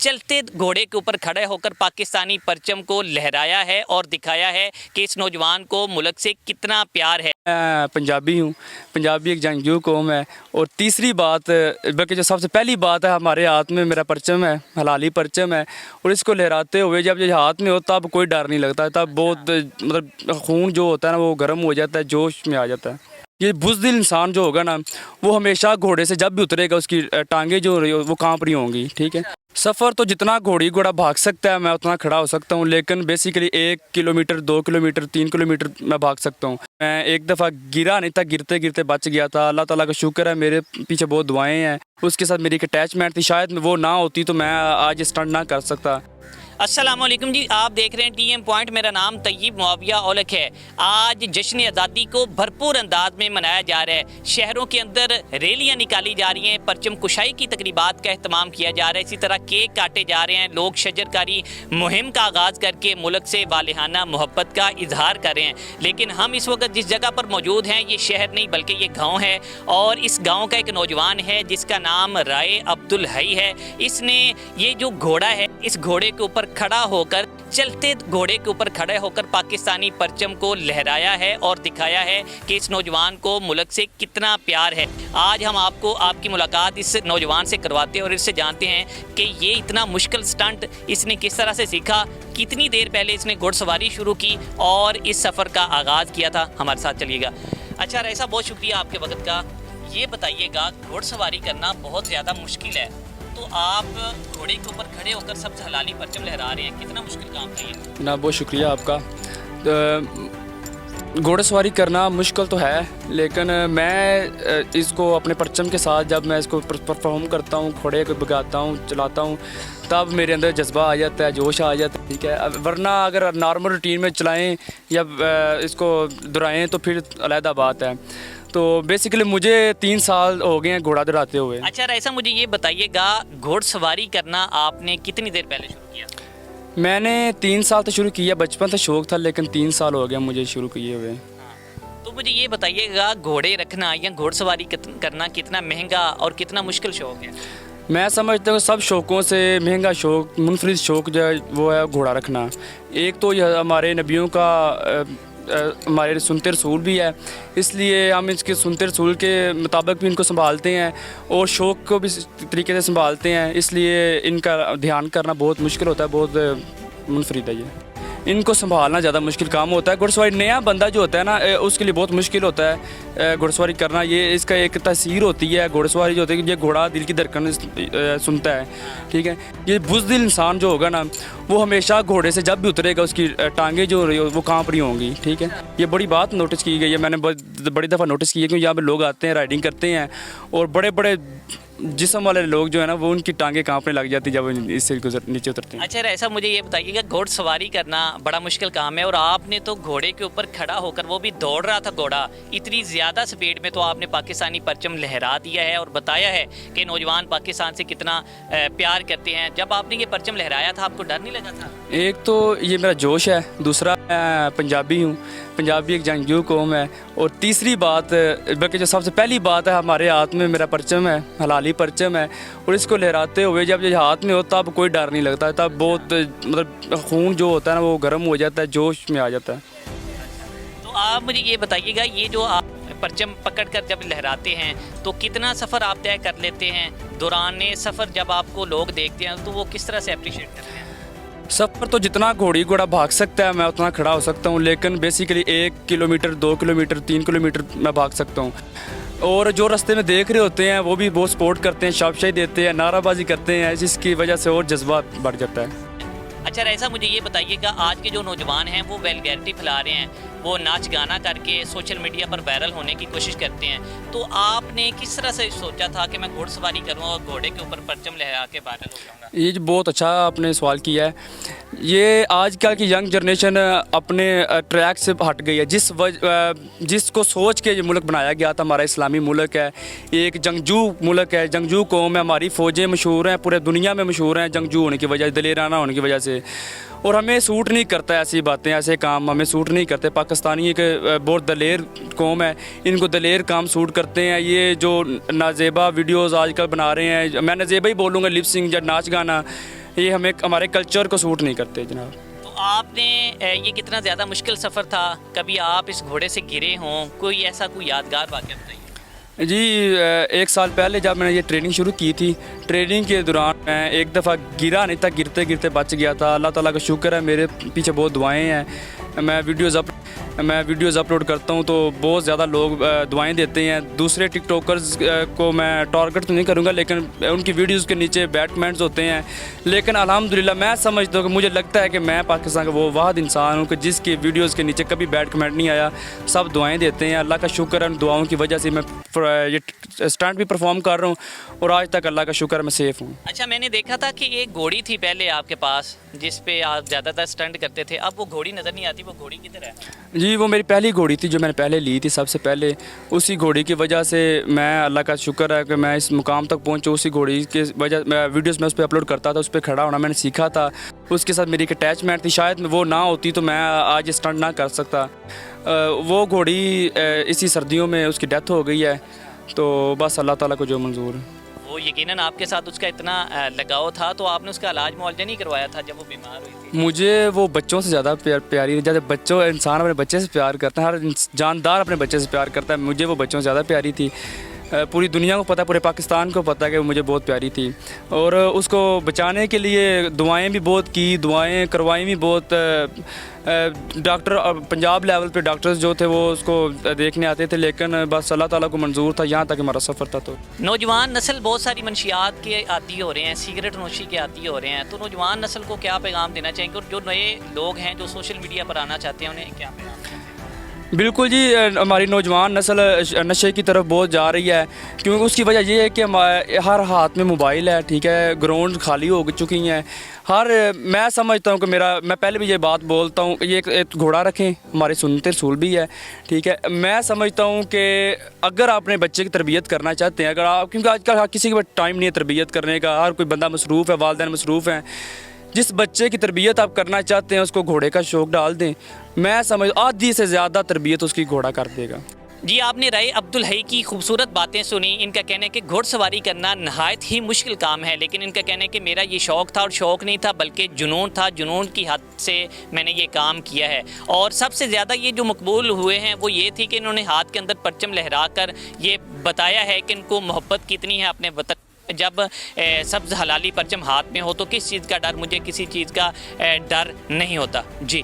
चलते घोड़े के ऊपर खड़े होकर पाकिस्तानी परचम को लहराया है और दिखाया है कि इस नौजवान को मुल्क से कितना प्यार है। मैं पंजाबी हूँ, पंजाबी एक जंगजू कौम है। और तीसरी बात, बल्कि जो सबसे पहली बात है, हमारे हाथ में मेरा परचम है, हलाली परचम है। और इसको लहराते हुए जब ये हाथ में होता तब कोई डर नहीं लगता, तब बहुत मतलब खून जो होता है ना वो गर्म हो जाता है, जोश में आ जाता है। ये बुज़दिल इंसान जो होगा ना वो हमेशा घोड़े से जब भी उतरेगा उसकी टांगें जो वो कांप रही होंगी, ठीक है। सफ़र तो जितना घोड़ा भाग सकता है मैं उतना खड़ा हो सकता हूँ, लेकिन बेसिकली 1 किलोमीटर 2 किलोमीटर 3 किलोमीटर मैं भाग सकता हूँ। मैं एक दफ़ा गिरा नहीं था, गिरते गिरते बच गया था। अल्लाह ताला का शुक्र है, मेरे पीछे बहुत दुआएं हैं। उसके साथ मेरी एक अटैचमेंट थी, शायद वो ना होती तो मैं आज स्टंट ना कर सकता। अस्सलामुअलैकुम जी, आप देख रहे हैं टीएम पॉइंट। मेरा नाम तैयब मुआविया औलख है। आज जश्न आज़ादी को भरपूर अंदाज में मनाया जा रहा है। शहरों के अंदर रैलियां निकाली जा रही हैं, परचम कुशाई की तकरीबात का अहतमाम किया जा रहा है, इसी तरह केक काटे जा रहे हैं। लोग शजरकारी मुहिम का आगाज़ करके मुल्क से वालिहाना मोहब्बत का इजहार कर रहे हैं। लेकिन हम इस वक्त जिस जगह पर मौजूद हैं ये शहर नहीं बल्कि ये गाँव है, और इस गाँव का एक नौजवान है जिसका नाम राय अब्दुल हई है। इसने ये जो घोड़ा है, इस घोड़े के ऊपर खड़ा होकर, चलते घोड़े के ऊपर खड़े होकर पाकिस्तानी परचम को लहराया है और दिखाया है कि इस नौजवान को मुल्क से कितना प्यार है। आज हम आपकी मुलाकात इस नौजवान से करवाते हैं और इससे जानते हैं कि ये इतना मुश्किल स्टंट इसने किस तरह से सीखा, कितनी देर पहले इसने घुड़सवारी शुरू की और इस सफ़र का आगाज़ किया था। हमारे साथ चलिएगा। अच्छा रईसा, बहुत शुक्रिया आपके वक्त का। ये बताइएगा, घुड़सवारी करना बहुत ज़्यादा मुश्किल है, तो आप घोड़े के ऊपर खड़े होकर सबसे हलाली परचम लहरा रहे हैं, कितना मुश्किल काम था ये? ना, बहुत शुक्रिया आपका। घोड़सवारी करना मुश्किल तो है, लेकिन मैं इसको अपने परचम के साथ जब मैं इसको परफॉर्म करता हूँ, घोड़े को भगाता हूँ, चलाता हूँ, तब मेरे अंदर जज्बा आ जाता है, जोश आ जाता है, ठीक है। वरना अगर नॉर्मल रूटीन में चलाएँ या इसको दोहराएँ तो फिर अलग बात है। तो बेसिकली मुझे 3 साल हो गए हैं घोड़ा दौड़ाते हुए। अच्छा ऐसा, मुझे ये बताइएगा, घोड़सवारी करना आपने कितनी देर पहले शुरू किया? मैंने 3 साल तो शुरू किया, बचपन से शौक़ था, लेकिन 3 साल हो गया मुझे शुरू किए हुए। तो मुझे ये बताइएगा, घोड़े रखना या घोड़सवारी करना कितना महंगा और कितना मुश्किल शौक़ है? मैं समझता हूँ सब शौक़ों से महंगा शौक़, मुनफरिद शौक़ जो है वो है घोड़ा रखना। एक तो यह हमारे नबियों का हमारे सुनते रसूल भी है, इसलिए हम इसके सुनते रसूल के मुताबिक भी इनको संभालते हैं और शौक़ को भी इस तरीके से संभालते हैं, इसलिए इनका ध्यान करना बहुत मुश्किल होता है, बहुत मुनफरिद है ये। इनको संभालना ज़्यादा मुश्किल काम होता है। घुड़सवारी नया बंदा जो होता है ना उसके लिए बहुत मुश्किल होता है घुड़सवारी करना। ये इसका एक तसीर होती है घुड़सवारी जो होती है कि ये घोड़ा दिल की धड़कन सुनता है, ठीक है। ये बुज़दिल इंसान जो होगा ना वो हमेशा घोड़े से जब भी उतरेगा उसकी टांगें जो वो कांप रही होंगी, ठीक है। ये बड़ी बात नोटिस की गई है, मैंने बड़ी दफ़ा नोटिस की है, क्योंकि यहाँ पर लोग आते हैं, राइडिंग करते हैं, और बड़े बड़े जिस्म वाले लोग जो है ना वो उनकी टांगें कांपने लग जाती जब इससे नीचे उतरते हैं। अच्छा ऐसा, मुझे ये बताइएगा, घोड़सवारी करना बड़ा मुश्किल काम है और आपने तो घोड़े के ऊपर खड़ा होकर, वो भी दौड़ रहा था घोड़ा इतनी ज़्यादा स्पीड में, तो आपने पाकिस्तानी परचम लहरा दिया है और बताया है कि नौजवान पाकिस्तान से कितना प्यार करते हैं। जब आपने ये परचम लहराया था आपको डर नहीं लगा था? एक तो ये मेरा जोश है, दूसरा मैं पंजाबी हूँ, पंजाबी एक जंगजू कौम है, और तीसरी बात, बल्कि जो सबसे पहली बात है, हमारे हाथ में मेरा परचम है, हलाली परचम है। और इसको लहराते हुए जब ये हाथ में होता तब कोई डर नहीं लगता, तब बहुत मतलब खून जो होता है ना वो गर्म हो जाता है, जोश में आ जाता है। तो आप मुझे ये बताइएगा, ये जो आप परचम पकड़कर जब लहराते हैं तो कितना सफ़र आप तय कर लेते हैं? दौराने सफ़र जब आपको लोग देखते हैं तो वो किस तरह से अप्रिशिएट करते हैं? सफ़र तो जितना घोड़ा भाग सकता है मैं उतना खड़ा हो सकता हूँ, लेकिन बेसिकली 1 किलोमीटर 2 किलोमीटर 3 किलोमीटर मैं भाग सकता हूँ। और जो रास्ते में देख रहे होते हैं वो भी बहुत सपोर्ट करते हैं, शाबाशी देते हैं, नाराबाजी करते हैं, जिसकी वजह से और जज्बा बढ़ जाता है। अच्छा ऐसा, मुझे ये बताइएगा, आज के जो नौजवान हैं वो वेलगैरिटी फैला रहे हैं, وہ ناچ گانا کر کے سوشل میڈیا پر وائرل ہونے کی کوشش کرتے ہیں. تو آپ نے کس طرح سے سوچا تھا کہ میں گھوڑ سواری کروں اور گھوڑے کے اوپر پرچم لہرا کے وائرل ہو جاؤں گا؟ یہ جو بہت اچھا آپ نے سوال کیا ہے. یہ آج کل کی ینگ جنریشن اپنے ٹریک سے ہٹ گئی ہے. جس کو سوچ کے یہ ملک بنایا گیا تھا، ہمارا اسلامی ملک ہے، یہ ایک جنگجو ملک ہے، جنگجو قوم ہے. ہماری فوجیں مشہور ہیں، پورے دنیا میں مشہور ہیں جنگجو ہونے کی وجہ سے، دلیرانہ ہونے کی وجہ سے. اور ہمیں سوٹ نہیں کرتا ایسی باتیں، ایسے کام ہمیں سوٹ نہیں کرتے. پاکستانی ایک بہت دلیر قوم ہے، ان کو دلیر کام سوٹ کرتے ہیں. یہ جو نازیبا ویڈیوز آج کل بنا رہے ہیں، میں نازیبا ہی بولوں گا، لپ سنگ یا ناچ گانا، یہ ہمارے کلچر کو سوٹ نہیں کرتے جناب. تو آپ نے یہ کتنا زیادہ مشکل سفر تھا؟ کبھی آپ اس گھوڑے سے گرے ہوں؟ کوئی ایسا کوئی یادگار واقعہ بتائیے. جی 1 سال پہلے جب میں نے یہ ٹریننگ شروع کی تھی، ٹریننگ کے دوران میں ایک دفعہ گرا نہیں تھا، گرتے گرتے بچ گیا تھا. اللہ تعالیٰ کا شکر ہے، میرے پیچھے بہت دعائیں ہیں. میں ویڈیوز اپلوڈ کرتا ہوں تو بہت زیادہ لوگ دعائیں دیتے ہیں. دوسرے ٹک ٹاکرز کو میں ٹارگٹ تو نہیں کروں گا، لیکن ان کی ویڈیوز کے نیچے بیڈ کمنٹس ہوتے ہیں. لیکن الحمدللہ میں سمجھتا ہوں کہ مجھے لگتا ہے کہ میں پاکستان کا وہ واحد انسان ہوں کہ جس کی ویڈیوز کے نیچے کبھی بیڈ کمنٹ نہیں آیا. سب دعائیں دیتے ہیں. اللہ کا شکر ہے، ان دعاؤں کی وجہ سے میں یہ اسٹنٹ بھی پرفارم کر رہا ہوں، اور آج تک اللہ کا شکر ہے میں سیف ہوں. اچھا، میں نے دیکھا تھا کہ ایک گھوڑی تھی پہلے آپ کے پاس جس پہ آپ زیادہ تر اسٹنٹ کرتے تھے. اب وہ گھوڑی نظر نہیں آتی، وہ گھوڑی کدھر ہے؟ جی وہ میری پہلی گھوڑی تھی جو میں نے پہلے لی تھی سب سے پہلے. اسی گھوڑی کی وجہ سے میں، اللہ کا شکر ہے کہ میں اس مقام تک پہنچا. اسی گھوڑی کی وجہ میں ویڈیوز میں اس پہ اپلوڈ کرتا تھا، اس پہ کھڑا ہونا میں نے سیکھا تھا. اس کے ساتھ میری ایک اٹیچمنٹ تھی، شاید وہ نہ ہوتی تو میں آج اسٹنٹ نہ کر سکتا. وہ گھوڑی اسی سردیوں میں اس کی ڈیتھ ہو گئی ہے، تو بس اللہ تعالیٰ کو جو منظور ہے. وہ یقیناً آپ کے ساتھ اس کا اتنا لگاؤ تھا تو آپ نے اس کا علاج معالجہ نہیں کروایا تھا جب وہ بیمار ہوئی تھی؟ مجھے وہ بچوں سے زیادہ پیاری ہے. جیسے انسان اپنے بچے سے پیار کرتا ہے، ہر جاندار اپنے بچے سے پیار کرتا ہے، مجھے وہ بچوں سے زیادہ پیاری تھی. پوری دنیا کو پتہ، پورے پاکستان کو پتہ کہ وہ مجھے بہت پیاری تھی. اور اس کو بچانے کے لیے دعائیں بھی بہت کی، دعائیں کروائی بھی بہت. ڈاکٹر پنجاب لیول پہ ڈاکٹرز جو تھے وہ اس کو دیکھنے آتے تھے، لیکن بس اللہ تعالیٰ کو منظور تھا. یہاں تک ہمارا سفر تھا. تو نوجوان نسل بہت ساری منشیات کے عادی ہو رہے ہیں، سگریٹ نوشی کے عادی ہو رہے ہیں، تو نوجوان نسل کو کیا پیغام دینا چاہیں گے؟ اور جو نئے لوگ ہیں جو سوشل میڈیا پر آنا چاہتے ہیں انہیں کیا پیغام دیں؟ بالکل جی، ہماری نوجوان نسل نشے کی طرف بہت جا رہی ہے، کیونکہ اس کی وجہ یہ ہے کہ ہر ہاتھ میں موبائل ہے. ٹھیک ہے، گراؤنڈ خالی ہو چکی ہیں. میں سمجھتا ہوں کہ میں پہلے بھی یہ بات بولتا ہوں کہ یہ ایک گھوڑا رکھیں، ہمارے سنت رسول بھی ہے. ٹھیک ہے، میں سمجھتا ہوں کہ اگر آپ اپنے بچے کی تربیت کرنا چاہتے ہیں، اگر آپ، کیونکہ آج کل کسی کے پاس ٹائم نہیں ہے تربیت کرنے کا، ہر کوئی بندہ مصروف ہے، والدین مصروف ہیں. جس بچے کی تربیت آپ کرنا چاہتے ہیں اس کو گھوڑے کا شوق ڈال دیں. میں آدھی سے زیادہ تربیت اس کی گھوڑا کر دے گا. جی، آپ نے رائے عبدالحی کی خوبصورت باتیں سنی. ان کا کہنا ہے کہ گھوڑ سواری کرنا نہایت ہی مشکل کام ہے، لیکن ان کا کہنا ہے کہ میرا یہ شوق تھا، اور شوق نہیں تھا بلکہ جنون تھا. جنون کی حد سے میں نے یہ کام کیا ہے. اور سب سے زیادہ یہ جو مقبول ہوئے ہیں وہ یہ تھی کہ انہوں نے ہاتھ کے اندر پرچم لہرا کر یہ بتایا ہے کہ ان کو محبت کتنی ہے اپنے وطن. جب سبز حلالی پرچم ہاتھ میں ہو تو کس چیز کا ڈر؟ مجھے کسی چیز کا ڈر نہیں ہوتا. جی.